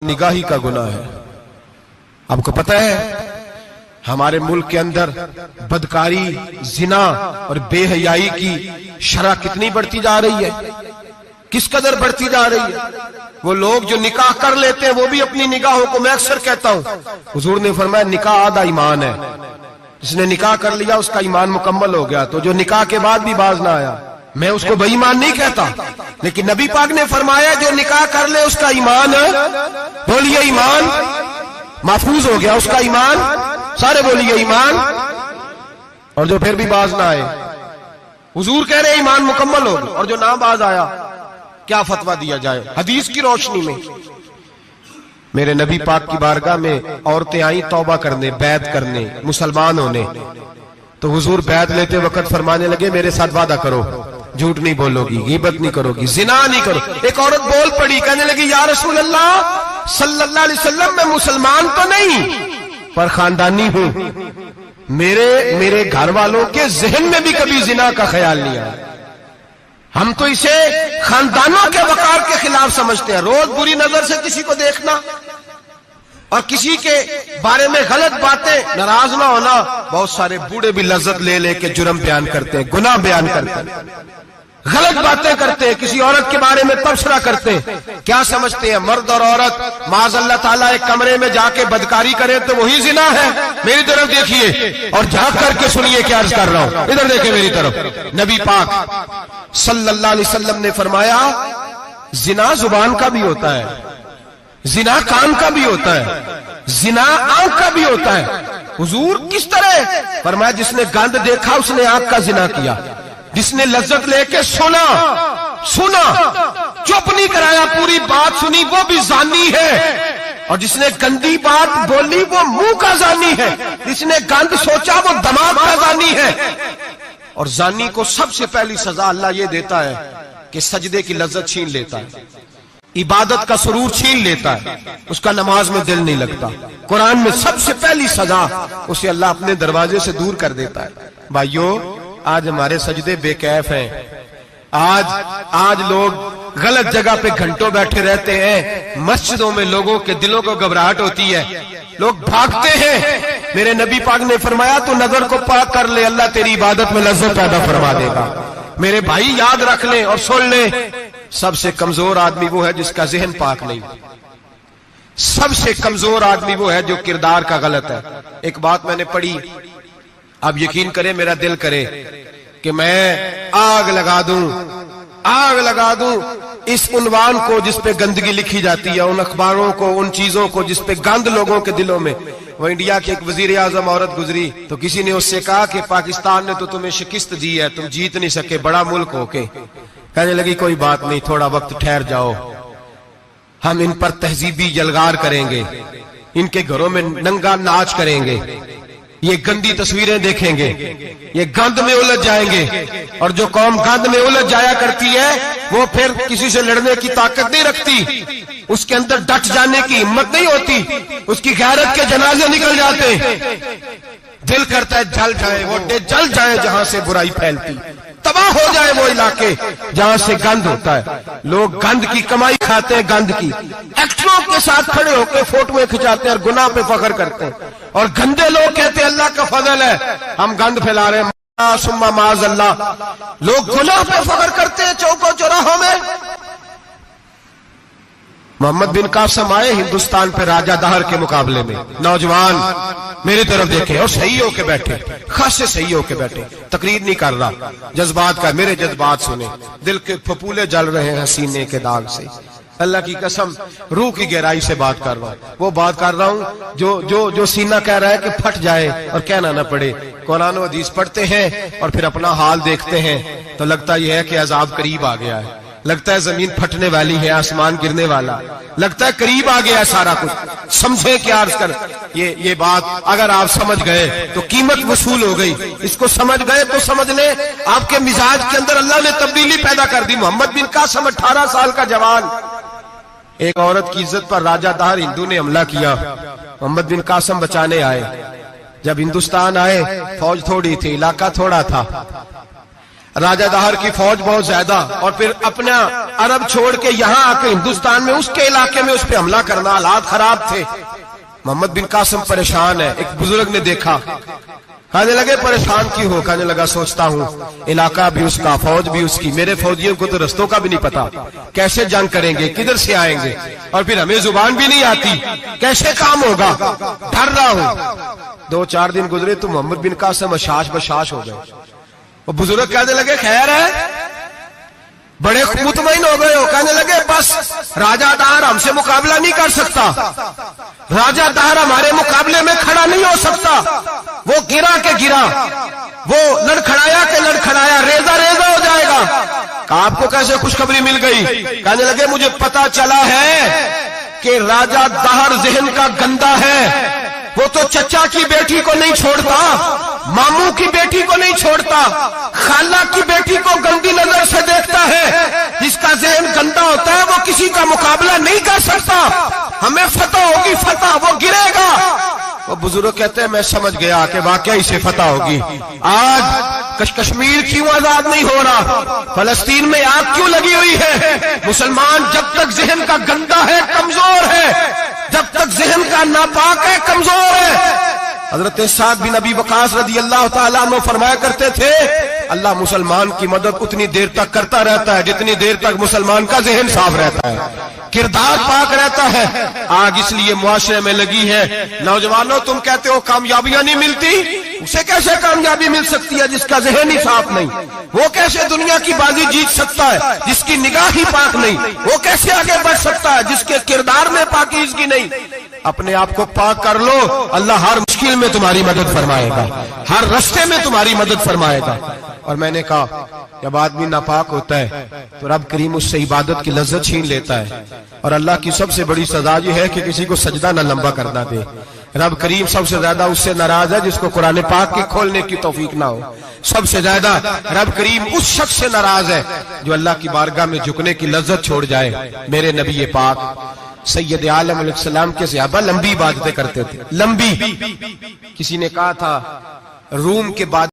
निगाही का गुनाह है। आपको पता है हमारे मुल्क के अंदर बदकारी, जिना और बेहयाई की शरह कितनी बढ़ती जा रही है, किस कदर बढ़ती जा रही है। वो लोग जो निकाह कर लेते हैं वो भी अपनी निगाहों को, मैं अक्सर कहता हूं, हुजूर ने फरमाया निकाह आधा ईमान है। जिसने निकाह कर लिया उसका ईमान मुकम्मल हो गया। तो जो निकाह के बाद भी बाज ना आया, मैं उसको बेईमान नहीं कहता, लेकिन नबी पाक ने फरमाया जो निकाह कर ले उसका ईमान, बोलिए ईमान महफूज हो गया, उसका ईमान, सारे बोलिए ईमान। और जो फिर भी बाज ना आए, हुजूर कह रहे ईमान मुकम्मल हो गया। और जो ना बाज आया, क्या फतवा दिया जाए हदीस की रोशनी में। मेरे नबी पाक की बारगाह में औरतें आई तौबा करने, बैत करने, मुसलमान होने। तो हुजूर बैत लेते वक्त फरमाने लगे मेरे साथ वादा करो, झूठ नहीं बोलोगी, गीबत नहीं करोगी, जिना नहीं करो। एक औरत बोल पड़ी, कहने लगी या रसूल अल्लाह सल्लल्लाहु अलैहि वसल्लम, मैं मुसलमान तो नहीं पर खानदानी हूं, मेरे घर वालों के जहन में भी कभी जिना का ख्याल नहीं आया। हम तो इसे खानदानों के वकार के खिलाफ समझते हैं। रोज बुरी नजर से किसी को देखना और किसी के बारे में गलत बातें, नाराज ना होना। बहुत सारे बूढ़े भी लज्जत ले लेके जुर्म बयान करते हैं, गुनाह बयान करते हैं, गलत बातें करते हैं, किसी औरत के बारे में तबसरा करते हैं। क्या समझते हैं मर्द और औरत माज़अल्लाह ताला एक कमरे में जाके बदकारी करे तो वही जिना है? मेरी तरफ देखिए और झांक करके सुनिए क्या अर्ज कर रहा हूं, इधर देखिए मेरी तरफ। नबी पाक सल्लल्लाहु अलैहि वसल्लम ने फरमाया जिना जुबान का भी होता है, जिना कान का भी होता है, जिना आंख का भी होता है। हुजूर किस तरह? फरमाया जिसने गंद देखा उसने आंख का जिना किया, जिसने लज्जत लेके सुना, चुप नहीं कराया, पूरी बात सुनी, वो भी जानी है। और जिसने गंदी बात बोली वो मुंह का जानी है, जिसने गंद सोचा वो दिमाग का जानी है। और जानी को सबसे पहली सजा अल्लाह ये देता है कि सजदे की लज्जत छीन लेता है, इबादत का सुरूर छीन लेता है, उसका नमाज में दिल नहीं लगता। कुरान में सबसे पहली सजा उसे अल्लाह अपने दरवाजे से दूर कर देता है। भाइयों आज हमारे सजदे बेकैफ हैं, आज लोग गलत जगह पे घंटों बैठे रहते हैं। मस्जिदों में लोगों के दिलों को घबराहट होती है, लोग भागते हैं। मेरे नबी पाक ने फरमाया तो नजर को पाक कर ले, अल्लाह तेरी इबादत में लज्जत पैदा फरमा देगा। मेरे भाई याद रख ले और सुन ले, सबसे कमजोर आदमी वो है जिसका जहन पाक नहीं, सबसे कमजोर आदमी वो है जो किरदार का गलत है। एक बात मैंने पढ़ी, आप यकीन करें मेरा दिल करे कि मैं आग लगा दूं इस उन्वान को जिस पे गंदगी लिखी जाती है, उन अखबारों को, उन चीजों को जिस पे गंद लोगों के दिलों में। वो इंडिया की एक वजीर आजम औरत गुजरी तो किसी ने उससे कहा कि पाकिस्तान ने तो तुम्हें शिकस्त दी है, तुम जीत नहीं सके बड़ा मुल्क होके। कहने लगी कोई बात नहीं, थोड़ा वक्त ठहर जाओ, हम इन पर तहजीबी यलगार करेंगे, इनके घरों में नंगा नाच करेंगे, ये गंदी तस्वीरें देखेंगे, ये गंद में उलझ जाएंगे। और जो कौम गंद में उलझ जाया करती है वो फिर किसी से लड़ने की ताकत नहीं रखती, उसके अंदर डट जाने की हिम्मत नहीं होती, उसकी गैरत के जनाजे निकल जाते। दिल करता है जल जाए वो, जल जाए जहां से बुराई फैलती, तबाह हो जाए वो इलाके जहां से गंद होता है। लोग गंद की कमाई खाते हैं, गंद की। एक्टरों के साथ खड़े होकर फोटोएं खिंचाते हैं और गुनाह पे फख्र करते हैं। और गंदे लोग कहते हैं अल्लाह का फजल है हम गंद फैला रहे हैं, सुम्मा माज़अल्लाह। लोग गुनाह पे फख्र करते हैं चौकों चौराहों में। मोहम्मद बिन कासिम आए हिंदुस्तान पे राजा दहर के मुकाबले में, नौजवान मेरी तरफ देखे और सही होके बैठे, खासे सही होके बैठे, तकरीर नहीं कर रहा, जज्बात का, मेरे जज्बात सुने, दिल के फपूले जल रहे हैं सीने के दाग से। अल्लाह की कसम रूह की गहराई से बात कर रहा हूं, वो बात कर रहा हूं जो सीना कह रहा है कि फट जाए और कहना ना पड़े। कुरान और हदीस पढ़ते हैं और फिर अपना हाल देखते हैं तो लगता यह है कि अजाब करीब आ गया है, लगता है जमीन फटने वाली है, आसमान गिरने वाला, लगता है करीब आ गया सारा कुछ। समझे क्या अर्ज कर, ये बात अगर आप समझ गए तो कीमत वसूल हो गई। इसको समझ गए तो समझ ले आपके मिजाज के अंदर अल्लाह ने तब्दीली पैदा कर दी। मोहम्मद बिन कासिम 18 साल का जवान, एक औरत की इज्जत पर राजा दहर हिंदू ने हमला किया, मोहम्मद बिन कासिम बचाने आए। जब हिंदुस्तान आए फौज थोड़ी थी, इलाका थोड़ा था, राजा दाहर की फौज बहुत ज्यादा, और फिर अपना अरब छोड़ के यहां आके हिंदुस्तान में उसके इलाके में उस पर हमला करना। हालात खराब थे। मोहम्मद बिन कासिम परेशान है। एक बुजुर्ग ने देखा, कहने लगे परेशान क्यों हो? कहने लगा सोचता हूं इलाका भी उसका, फौज भी उसकी, मेरे फौजियों को तो रस्तों का भी नहीं पता, कैसे जंग करेंगे, किधर से आएंगे, और फिर हमें जुबान भी नहीं आती, कैसे काम होगा, डर रहा हूं। 2-4 दिन गुजरे तो मोहम्मद बिन कासिम अशाश बशाश हो गए। वो बुजुर्ग कहने लगे खैर है, बड़े मुतमईन हो गए हो? कहने लगे बस राजा दाहर हमसे मुकाबला नहीं कर सकता, राजा दाहर हमारे मुकाबले में खड़ा नहीं हो सकता। वो गिरा के गिरा, वो लड़खड़ाया के लड़खड़ाया, रेजा रेजा हो जाएगा। कहा आपको कैसे खुशखबरी मिल गई? कहने लगे मुझे पता चला है कि राजा दाहर जहन का गंदा है। वो तो चचा की बेटी को नहीं छोड़ता, मामू की बेटी को नहीं छोड़ता, खाला की बेटी को गंदी नजर से देखता है। जिसका जहन गंदा होता है वो किसी का मुकाबला नहीं कर सकता। हमें फतह होगी, फतह, वो गिरेगा। वो बुजुर्ग कहते हैं मैं समझ गया कि वाकई से फतह होगी। आज कश्मीर क्यों आजाद नहीं हो रहा, फलस्तीन में आग क्यों लगी हुई है? मुसलमान जब तक जहन का गंदा है, कमजोर है, जब तक जहन का नापाक है, कमजोर है। हजरत साद बिन अबी वकास रदी अल्लाह ताला अन्हु फरमाया करते थे, अल्लाह मुसलमान की मदद उतनी देर तक करता रहता है जितनी देर तक मुसलमान का जहन साफ रहता है, किरदार पाक रहता है। आग इसलिए मुआशरे में लगी है। नौजवानों तुम कहते हो कामयाबियां नहीं मिलती, उसे कैसे कामयाबी मिल सकती है जिसका जहन ही साफ नहीं? वो कैसे दुनिया की बाजी जीत सकता है जिसकी निगाह ही पाक नहीं? वो कैसे आगे बढ़ सकता है जिसके किरदार में पाकीज़गी नहीं? अपने आप को पाक कर लो, अल्लाह हर मुश्किल में तुम्हारी मदद फरमाएगा, हर रास्ते में तुम्हारी मदद फरमाएगा। और मैंने कहा जब आदमी नापाक होता है तो रब करीम उससे इबादत की लज्जत छीन लेता है। और अल्लाह की सबसे बड़ी सजा यह है कि किसी को सजदा न लंबा करना दे। रब करीम सबसे ज्यादा उससे नाराज है जिसको कुरान पाक के खोलने की तौफीक ना हो। सबसे ज्यादा रब करीम उस शख्स से नाराज है जो अल्लाह की बारगाह में झुकने की लज्जत छोड़ जाए। मेरे नबी पाक सैयद आलम अलैहिस्सलाम के सहाबा लंबी इबादतें करते थे, लंबी। किसी ने कहा था रूम के बाद